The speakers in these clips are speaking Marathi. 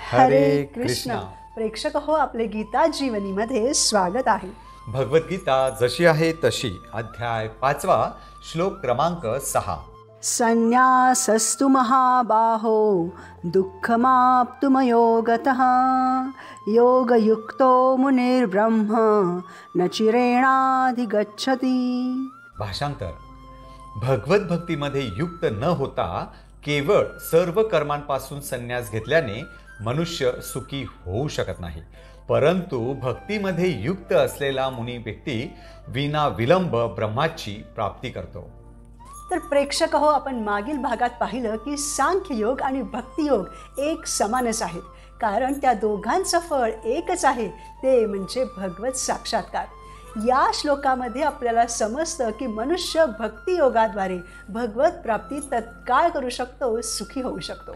हरे कृष्ण. प्रेक्षक हो, आपले गीता जीवनीमध्ये स्वागत आहे. भगवद्गीता जशी आहे तशी, अध्याय 5, श्लोक क्रमांक 6. संन्यासस्तु महाबाहो दुःखमाप्तुमयोगतः योगयुक्तो मुनिर्ब्रह्म न चिरेणाधिगच्छति. भाषांतर. भगवत भक्तीमध्ये युक्त न होता केवळ सर्व कर्मांपासून संन्यास घेतल्याने मनुष्य सुखी होऊ शकत नाही, परंतु भक्तीमध्ये युक्त असलेला मुनी व्यक्ती विना विलंब ब्रह्माची प्राप्ती करतो. तर प्रेक्षक हो, आपण मागील भागात पाहिलं की सांख्ययोग आणि भक्तियोग एक समानच आहेत, कारण त्या दोघांचं फळ एकच आहे, ते म्हणजे भगवत साक्षात्कार. या श्लोकामध्ये आपल्याला समजतं की मनुष्य भक्तियोगाद्वारे भगवत प्राप्ती तत्काळ करू शकतो, सुखी होऊ शकतो.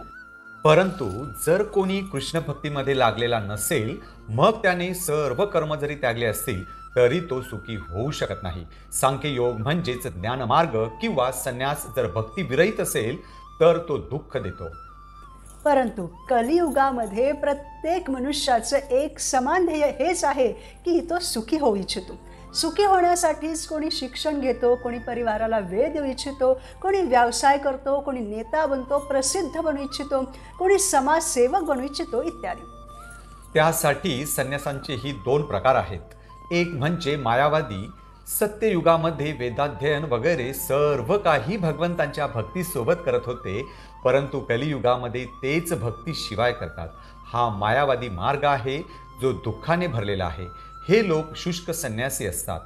परंतु जर कोणी कृष्ण भक्तीमध्ये लागलेला नसेल, मग त्याने सर्व कर्म जरी त्यागले असतील तरी तो सुखी होऊ शकत नाही. सांख्ययोग म्हणजेच ज्ञानमार्ग किंवा संन्यास जर भक्ती विरहित असेल तर तो दुःख देतो. परंतु कलियुगामध्ये प्रत्येक मनुष्याचं एक समान ध्येय हेच आहे की तो सुखी होऊ इच्छितो. सुखी होण्यासाठीच कोणी शिक्षण घेतो, कोणी परिवाराला वेळ देऊ इच्छितो, कोणी व्यवसाय करतो, कोणी नेता बनतो, प्रसिद्ध बनू इच्छितो, कोणी समाजसेवक बनू इच्छितो इत्यादी. त्यासाठी संन्यासांचेही 2 प्रकार आहेत. एक म्हणजे मायावादी, सत्ययुगामध्ये वेदाध्ययन वगैरे सर्व काही भगवंतांच्या भक्तीसोबत करत होते, परंतु कलियुगामध्ये तेच भक्तीशिवाय करतात. हा मायावादी मार्ग आहे जो दुःखाने भरलेला आहे. हे लोक शुष्क संन्यासी असतात.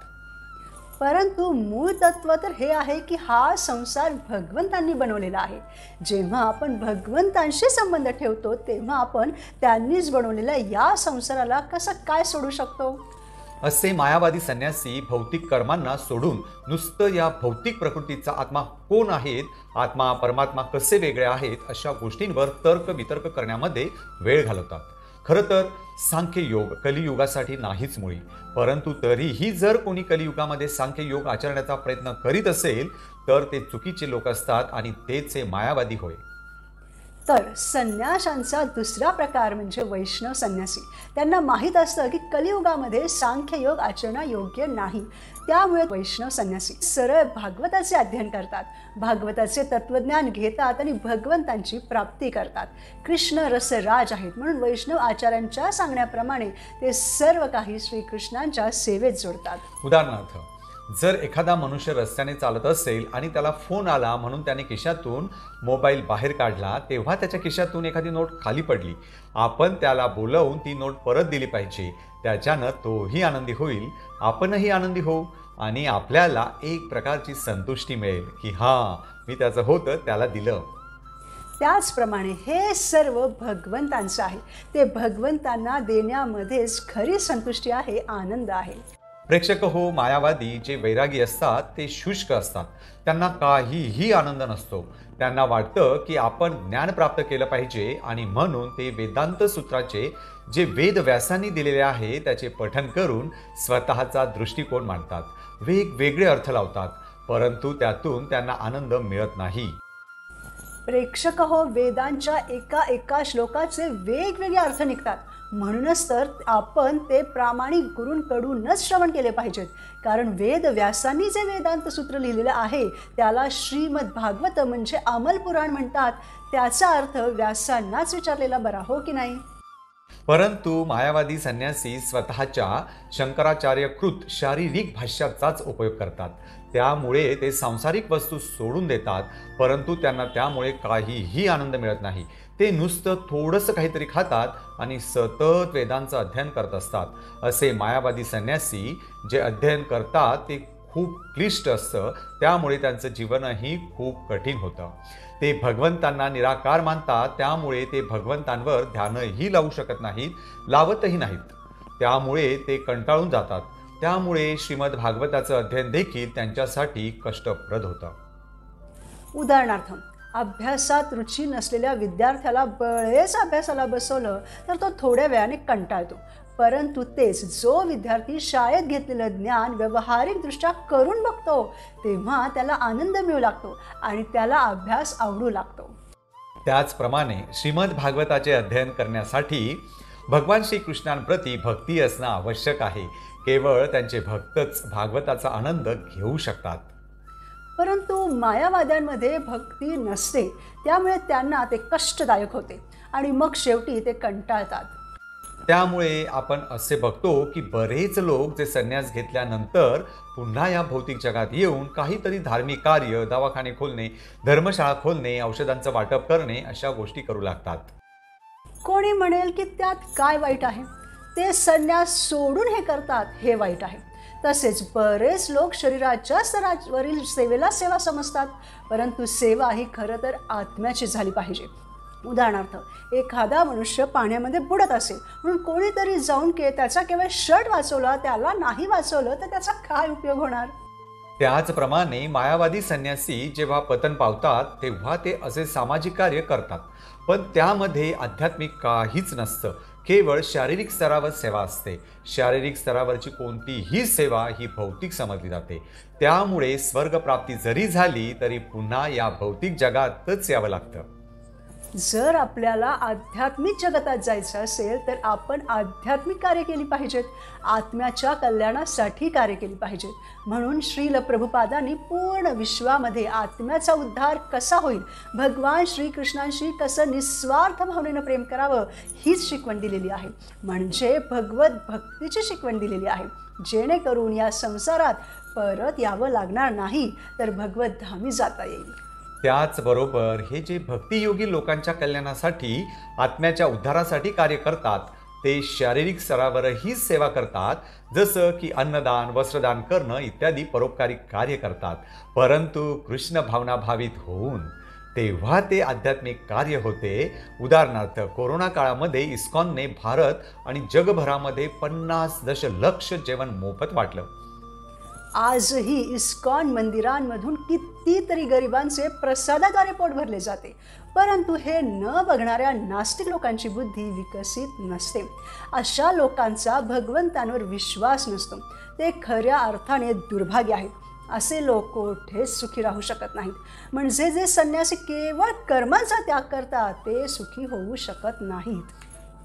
परंतु मूळ तत्व तर हे आहे की हा संसार भगवंतांनी बनवलेला आहे. जेव्हा आपण भगवंतांशी संबंध ठेवतो तेव्हा आपण त्यांनीच बनवलेल्या या संसाराला कसं काय सोडू शकतो. असे मायावादी संन्यासी भौतिक कर्मांना सोडून नुसतं या भौतिक प्रकृतीचा आत्मा कोण आहेत, आत्मा परमात्मा कसे वेगळे आहेत, अशा गोष्टींवर तर्क वितर्क करण्यामध्ये वेळ घालवतात. खरं तर सांख्ययोग कलियुगासाठी नाहीच मुळी, परंतु तरीही जर कोणी कलियुगामध्ये सांख्ययोग आचरण्याचा प्रयत्न करीत असेल तर ते चुकीचे लोक असतात आणि तेच हे मायावादी होय. तर संन्याशांचा दुसरा प्रकार म्हणजे वैष्णव संन्यासी. त्यांना माहीत असतं की कलियुगामध्ये सांख्ययोग आचरणं योग्य नाही, त्यामुळे वैष्णव संन्यासी सरळ भागवताचे अध्ययन करतात, भागवताचे तत्वज्ञान घेतात आणि भगवंतांची प्राप्ती करतात. कृष्ण रसराज आहेत म्हणून वैष्णव आचार्यांच्या सांगण्याप्रमाणे ते सर्व काही श्रीकृष्णांच्या सेवेत जोडतात. उदाहरणार्थ, जर एखादा मनुष्य रस्त्याने चालत असेल आणि त्याला फोन आला म्हणून त्याने खिशातून मोबाईल बाहेर काढला, तेव्हा त्याच्या खिशातून एखादी नोट खाली पडली. आपण त्याला बोलवून ती नोट परत दिली पाहिजे. त्याच्यानं तोही आनंदी होईल, आपणही आनंदी होऊ आणि आपल्याला एक प्रकारची संतुष्टी मिळेल की हां, मी त्याचं होतं त्याला दिलं. त्याचप्रमाणे हे सर्व भगवंतांचं आहे. ते भगवंतांना देण्यामध्येच खरी संतुष्टी आहे, आनंद आहे. प्रेक्षक हो, मायावादी जे वैरागी असतात ते शुष्क असतात. त्यांना काहीही आनंद नसतो. त्यांना वाटतं की आपण ज्ञान प्राप्त केलं पाहिजे आणि म्हणून ते वेदांत सूत्राचे जे वेद व्यासांनी दिलेले आहे त्याचे पठण करून स्वतःचा दृष्टिकोन मांडतात, वेगवेगळे अर्थ लावतात, परंतु त्यातून त्यांना आनंद मिळत नाही. प्रेक्षक हो, वेदांच्या एका श्लोकाचे वेगवेगळे अर्थ निघतात. म्हणूनच तर आपण ते प्रामाणिक गुरूंकडूनच श्रवण केले पाहिजेत, कारण वेद व्यासांनी जे वेदांत सूत्र लिहिलेलं आहे त्याला श्रीमद भागवत म्हणजे अमल पुराण म्हणतात. त्याचा अर्थ व्यासांनाच विचारलेला बरा, हो की नाही. परंतु मायावादी संन्यासी स्वतःच्या शंकराचार्यकृत शारीरिक भाष्याचाच उपयोग करतात. त्यामुळे ते सांसारिक वस्तू सोडून देतात, परंतु त्यांना त्यामुळे काहीही आनंद मिळत नाही. ते नुसतं थोडंसं काहीतरी खातात आणि सतत वेदांचं अध्ययन करत असतात. असे मायावादी संन्यासी जे अध्ययन करतात ते खूप क्लिष्ट असतं, त्यामुळे त्यांचं जीवनही खूप कठीण होतं. ते भगवंतांना निराकार मानतात, त्यामुळे ते भगवंतांवर ध्यानही लावू शकत नाहीत, लावतही नाहीत. त्यामुळे ते कंटाळून जातात. त्यामुळे श्रीमद भागवताचं अध्ययन देखील त्यांच्यासाठी कष्टप्रद होतं. उदाहरणार्थ, अभ्यासात रुची नसलेल्या विद्यार्थ्याला बळेच अभ्यासाला बसवलं तर तो थोड्या वेळाने कंटाळतो. परंतु तेच जो विद्यार्थी शाळेत घेतलेलं ज्ञान व्यावहारिकदृष्ट्या करून बघतो तेव्हा त्याला आनंद मिळू लागतो आणि त्याला अभ्यास आवडू लागतो. त्याचप्रमाणे श्रीमद भागवताचे अध्ययन करण्यासाठी भगवान श्रीकृष्णांप्रती भक्ती असणं आवश्यक आहे. केवळ त्यांचे भक्तच भागवताचा आनंद घेऊ शकतात. परंतु मायावाद्यांमध्ये भक्ती नसते, त्यामुळे त्यांना ते कष्टदायक होते आणि मग शेवटी ते कंटाळतात. त्यामुळे आपण असे बघतो की बरेच लोक जे संन्यास घेतल्यानंतर पुन्हा या भौतिक जगात येऊन काहीतरी धार्मिक कार्य, दवाखाने खोलणे, धर्मशाळा खोलणे, औषधांचं वाटप करणे अशा गोष्टी करू लागतात. कोणी म्हणेल की त्यात काय वाईट आहे, ते संन्यास सोडून हे करतात हे वाईट आहे. तसेच बरेच लोक शरीराच्या स्तरावरील सेवेला सेवा समजतात, परंतु सेवा ही खरं तर आत्म्याची झाली पाहिजे. उदाहरणार्थ, एखादा मनुष्य पाण्यामध्ये बुडत असेल म्हणून कोणीतरी जाऊन त्याचा केवळ शर्ट वाचवला, त्याला नाही वाचवलं तर त्याचा काय उपयोग होणार. त्याचप्रमाणे मायावादी संन्यासी जेव्हा पतन पावतात तेव्हा ते असे सामाजिक कार्य करतात, पण त्यामध्ये आध्यात्मिक काहीच नसतं. केवळ शारीरिक स्तरावर सेवा असते. शारीरिक स्तरावरची कोणतीही सेवा ही भौतिक समजली जाते. त्यामुळे स्वर्गप्राप्ती जरी झाली तरी पुन्हा या भौतिक जगातच यावं लागतं. जर आपल्याला आध्यात्मिक जगतात जायचं असेल तर आपण आध्यात्मिक कार्य केली पाहिजेत, आत्म्याच्या कल्याणासाठी कार्य केली पाहिजेत. म्हणून श्रील प्रभुपादांनी पूर्ण विश्वामध्ये आत्म्याचा उद्धार कसा होईल, भगवान श्रीकृष्णांशी कसं निस्वार्थ भावनेनं प्रेम करावं हीच शिकवण दिलेली आहे. म्हणजे भगवत भक्तीची शिकवण दिलेली आहे, जेणेकरून या संसारात परत यावं लागणार नाही, तर भगवत धामी जाता येईल. त्याचबरोबर हे जे भक्तियोगी लोकांच्या कल्याणासाठी, आत्म्याच्या उद्धारासाठी कार्य करतात, ते शारीरिक स्तरावरही सेवा करतात, जसं की अन्नदान, वस्त्रदान करणं इत्यादी परोपकारी कार्य करतात. परंतु कृष्ण भावना भावित होऊन तेव्हा ते आध्यात्मिक कार्य होते. उदाहरणार्थ, कोरोना काळामध्ये इस्कॉनने भारत आणि जगभरामध्ये 50 दशलक्ष जेवण मोफत वाटलं. आजही इस्कॉन मंदिरांमधून कितीतरी गरिबांचे प्रसादाद्वारे पोट भरले जाते, परंतु हे न बघणाऱ्या नास्तिक लोकांची बुद्धी विकसित नसते. अशा लोकांचा भगवंतांवर विश्वास नसतो. ते खऱ्या अर्थाने दुर्भाग्य आहेत. असे लोक कोठेच सुखी राहू शकत नाहीत. म्हणजे जे संन्यासी केवळ कर्मांचा त्याग करतात ते सुखी होऊ शकत नाहीत.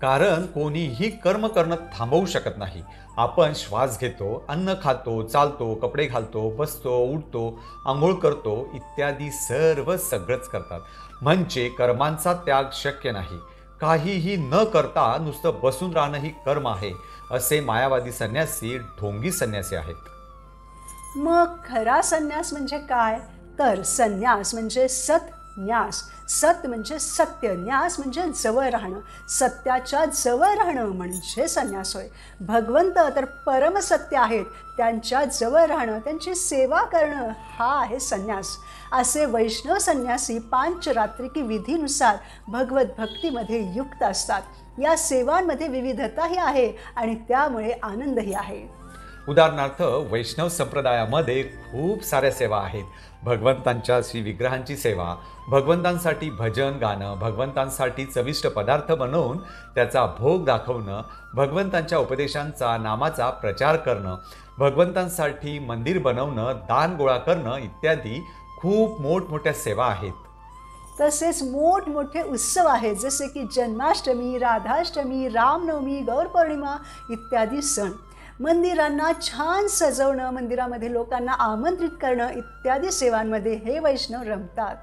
कारण कोणीही कर्म करणं थांबवू शकत नाही. आपण श्वास घेतो, अन्न खातो, चालतो, कपडे घालतो, बसतो, उठतो, आंघोळ करतो इत्यादी सगळंच करतात. म्हणजे कर्मांचा त्याग शक्य नाही. काहीही न करता नुसतं बसून राहणं ही कर्म आहे, असे मायावादी संन्यासी ढोंगी संन्यासी आहेत. मग खरा संन्यास म्हणजे काय? तर संन्यास म्हणजे सत्न्यास. सत म्हणजे सत्य, न्यास म्हणजे जवळ राहणं, सत्याच्या जवळ राहणं म्हणजे संन्यास होय. भगवंत तर परमसत्य आहेत, त्यांच्या जवळ राहणं, त्यांची सेवा करणं हा आहे संन्यास. असे वैष्णव संन्यासी पांचरात्रिकी विधीनुसार भगवत भक्तीमध्ये युक्त असतात. या सेवांमध्ये विविधताही आहे आणि त्यामुळे आनंदही आहे. उदाहरणार्थ, वैष्णव संप्रदायामध्ये खूप साऱ्या सेवा आहेत. भगवंतांच्या श्री विग्रहांची सेवा, भगवंतांसाठी भजन गाणं, भगवंतांसाठी चविष्ट पदार्थ बनवून त्याचा भोग दाखवणं, भगवंतांच्या उपदेशांचा, नामाचा प्रचार करणं, भगवंतांसाठी मंदिर बनवणं, दान गोळा करणं इत्यादी खूप मोठमोठ्या सेवा आहेत. तसेच मोठमोठे उत्सव आहेत, जसे की जन्माष्टमी, राधाष्टमी, रामनवमी, गौरपौर्णिमा इत्यादी सण. मंदिरांना छान सजवणं, मंदिरामध्ये लोकांना आमंत्रित करणं इत्यादी सेवांमध्ये हे वैष्णव रमतात.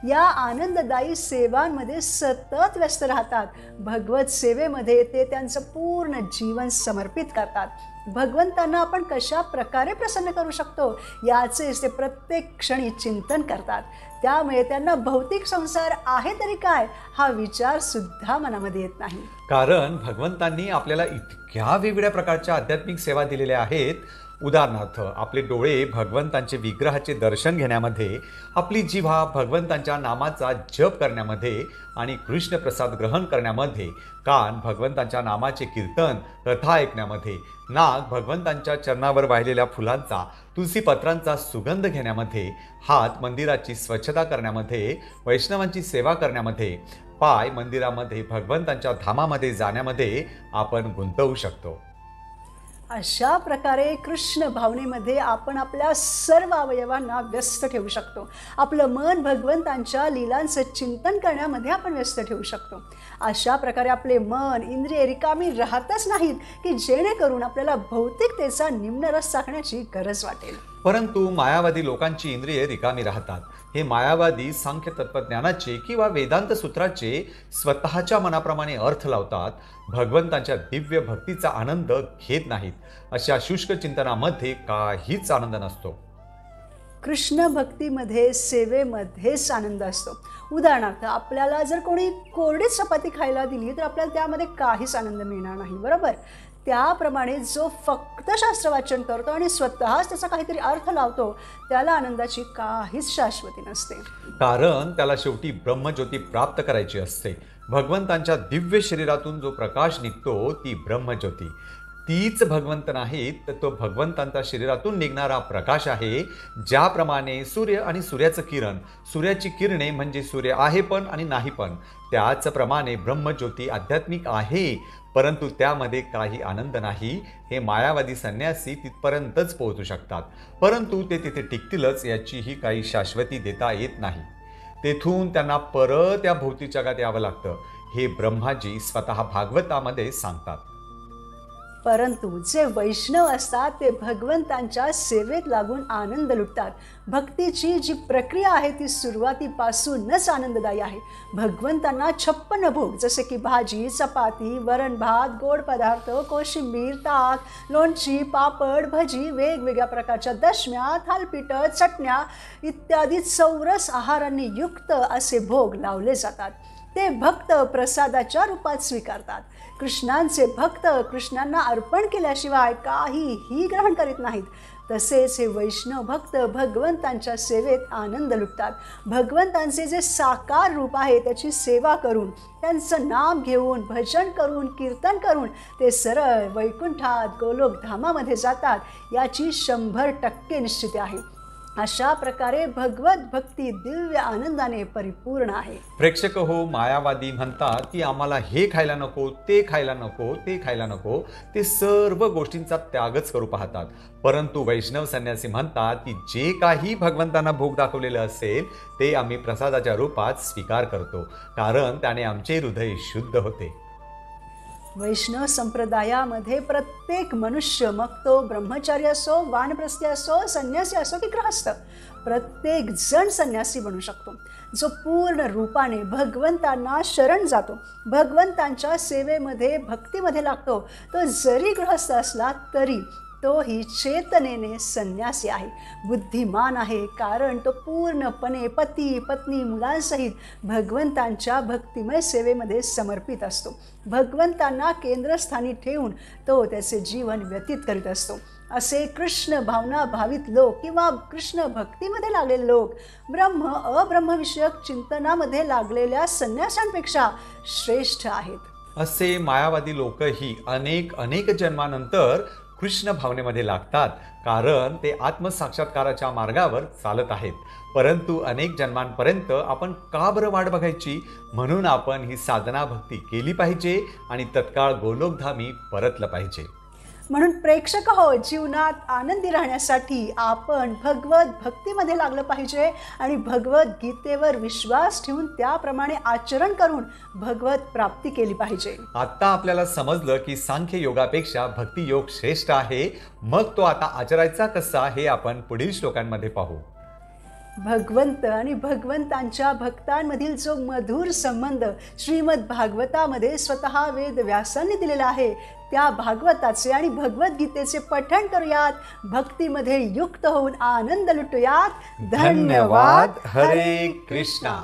या आनंददायी सेवांमध्ये सतत व्यस्त राहतात. भगवत सेवेमध्ये ते त्यांचं पूर्ण जीवन समर्पित करतात. भगवंतांना आपण कशा प्रकारे प्रसन्न करू शकतो याचेच ते प्रत्येक क्षणी चिंतन करतात. त्यामुळे त्यांना भौतिक संसार आहे तरी काय हा विचार सुद्धा मनामध्ये येत नाही. कारण भगवंतांनी आपल्याला इतक्या वेगवेगळ्या प्रकारच्या आध्यात्मिक सेवा दिलेल्या आहेत. उदाहरणार्थ, आपले डोळे भगवंतांचे विग्रहाचे दर्शन घेण्यामध्ये, आपली जिव्हा भगवंतांच्या नामाचा जप करण्यामध्ये आणि कृष्ण प्रसाद ग्रहण करण्यामध्ये, कान भगवंतांच्या नामाचे कीर्तन कथा ऐकण्यामध्ये, नाक भगवंतांच्या चरणावर वाहिलेल्या फुलांचा, तुलसीपत्रांचा सुगंध घेण्यामध्ये, हात मंदिराची स्वच्छता करण्यामध्ये, वैष्णवांची सेवा करण्यामध्ये, पाय मंदिरामध्ये भगवंतांच्या धामामध्ये जाण्यामध्ये आपण गुंतवू शकतो. अशा प्रकारे कृष्ण भावनेमध्ये आपण आपल्या सर्व अवयवांना व्यस्त ठेवू शकतो. आपलं मन भगवंतांच्या लीलांचं चिंतन करण्यामध्ये आपण व्यस्त ठेवू शकतो. अशा प्रकारे आपले मन इंद्रिय रिकामी राहतच नाहीत की जेणेकरून आपल्याला भौतिकतेचा निम्न रस चाखण्याची गरज वाटेल. परंतु मायावादी लोकांची इंद्रिये रिकामी राहतात. हे मायावादी सांख्य तत्त्वज्ञानाचे किंवा वेदांत सूत्राचे स्वतःच्या मनाप्रमाणे अर्थ लावतात. भगवंतांच्या दिव्य भक्तीचा आनंद घेत नाहीत. अशा शुष्क चिंतनामध्ये काहीच आनंद नसतो. कृष्ण भक्तीमध्ये सेवेमध्येच आनंद असतो. उदाहरणार्थ आपल्याला जर कोणी कोरडी चपाती खायला दिली तर आपल्याला त्यामध्ये काहीच आनंद मिळणार नाही, बरोबर? त्याप्रमाणे जो फक्त शास्त्रवाचन करतो आणि स्वतःच त्याचा काहीतरी अर्थ लावतो त्याला आनंदाची काहीच शाश्वती नसते. कारण त्याला शेवटी ब्रह्मज्योती प्राप्त करायची असते. भगवंतांच्या दिव्य शरीरातून जो प्रकाश निघतो ती ब्रह्मज्योती. तीच भगवंत नाहीत तर तो भगवंतांच्या शरीरातून निघणारा प्रकाश आहे. ज्याप्रमाणे सूर्य आणि सूर्याचं किरण, सूर्याची किरणे म्हणजे सूर्य आहे पण आणि नाही पण, त्याचप्रमाणे ब्रह्मज्योती आध्यात्मिक आहे परंतु त्यामध्ये काही आनंद नाही. हे मायावादी संन्यासी तिथपर्यंतच पोहोचू शकतात परंतु ते तिथे टिकतीलच याचीही काही शाश्वती देता येत नाही. तेथून त्यांना परत या भौतिक जगात यावं लागतं. हे ब्रह्माजी स्वतः भागवतामध्ये सांगतात. परंतु जे वैष्णव असतात ते भगवंतांच्या सेवेत लागून आनंद लुटतात. भक्तीची जी प्रक्रिया आहे ती सुरुवातीपासूनच आनंददायी आहे. भगवंतांना 56 भोग जसे की भाजी, चपाती, वरण भात, गोड पदार्थ, कोशिंबीर, ताक, लोणची, पापड, भजी, वेगवेगळ्या प्रकारच्या दशम्या, थालपीठं, चटण्या इत्यादी चौरस आहारांनी युक्त असे भोग लावले जातात. ते भक्त प्रसादाच्या रूपात स्वीकारतात. कृष्णांचे भक्त कृष्णांना अर्पण केल्याशिवाय काहीही ग्रहण करीत नाहीत. तसेच हे वैष्णव भक्त भगवंतांच्या सेवेत आनंद लुटतात. भगवंतांचे जे साकार रूप आहे त्याची सेवा करून, त्यांचं नाम घेऊन, भजन करून, कीर्तन करून ते सरळ वैकुंठात गोलोकधामामध्ये जातात याची 100% निश्चिती आहे. अशा प्रकारे भगवत भक्ती दिव्य आनंदाने परिपूर्ण आहे. प्रेक्षक हो, मायावादी म्हणतात की आम्हाला हे खायला नको, ते खायला नको, ते खायला नको. ते सर्व गोष्टींचा त्यागच करू पाहतात. परंतु वैष्णव संन्यासी म्हणतात की जे काही भगवंतांना भोग दाखवलेलं असेल ते आम्ही प्रसादाच्या रूपात स्वीकार करतो कारण त्याने आमचे हृदय शुद्ध होते. वैष्णव संप्रदायामध्ये प्रत्येक मनुष्य, मग तो ब्रह्मचारी असो, वानप्रस्थी असो, संन्यासी असो की गृहस्थ, प्रत्येक जण संन्यासी बनू शकतो. जो पूर्ण रूपाने भगवंतांना शरण जातो, भगवंतांच्या सेवेमध्ये भक्तीमध्ये लागतो, तो जरी गृहस्थ असला तरी तोही चेतनेने संन्यासी आहे, बुद्धिमान आहे. कारण तो पूर्णपणे पती पत्नी मुलांसहित भगवंतांच्या भक्तिमय सेवेमध्ये समर्पित असतो. भगवंतांना केंद्रस्थानी ठेवून तो त्याचे जीवन व्यतीत करीत असतो. असे कृष्ण भावना भावित लोक किंवा कृष्ण भक्तीमध्ये लागलेले लोक ब्रह्म अब्रह्मविषयक चिंतनामध्ये लागलेल्या संन्याशांपेक्षा श्रेष्ठ आहेत. असे मायावादी लोकही अनेक जन्मानंतर कृष्ण भावनेमध्ये लागतात कारण ते आत्मसाक्षात्काराच्या मार्गावर चालत आहेत. परंतु अनेक जन्मांपर्यंत आपण का बरं वाट बघायची? म्हणून आपण ही साधना भक्ती केली पाहिजे आणि तत्काळ गोलोकधामी परतलं पाहिजे. म्हणून प्रेक्षक हो, जीवनात आनंदी राहण्यासाठी आपण भगवत भक्तीमध्ये लागलं पाहिजे आणि भगवत गीतेवर विश्वास ठेवून त्याप्रमाणे आचरण करून भगवत प्राप्ती केली पाहिजे. आता आपल्याला समजलं की सांख्य योगापेक्षा भक्ती योग श्रेष्ठ आहे. मग तो आता आचरायचा कसा हे आपण पुढील श्लोकांमध्ये पाहू. भगवंत आणि भगवंतांच्या भक्तांमधील जो मधुर संबंध श्रीमद भागवतामध्ये स्वतः वेदव्यासांनी दिलेला आहे त्या भागवताचे आणि भगवद्गीतेचे पठण करूयात. भक्तीमध्ये युक्त होऊन आनंद लुटूयात. धन्यवाद. हरे कृष्णा.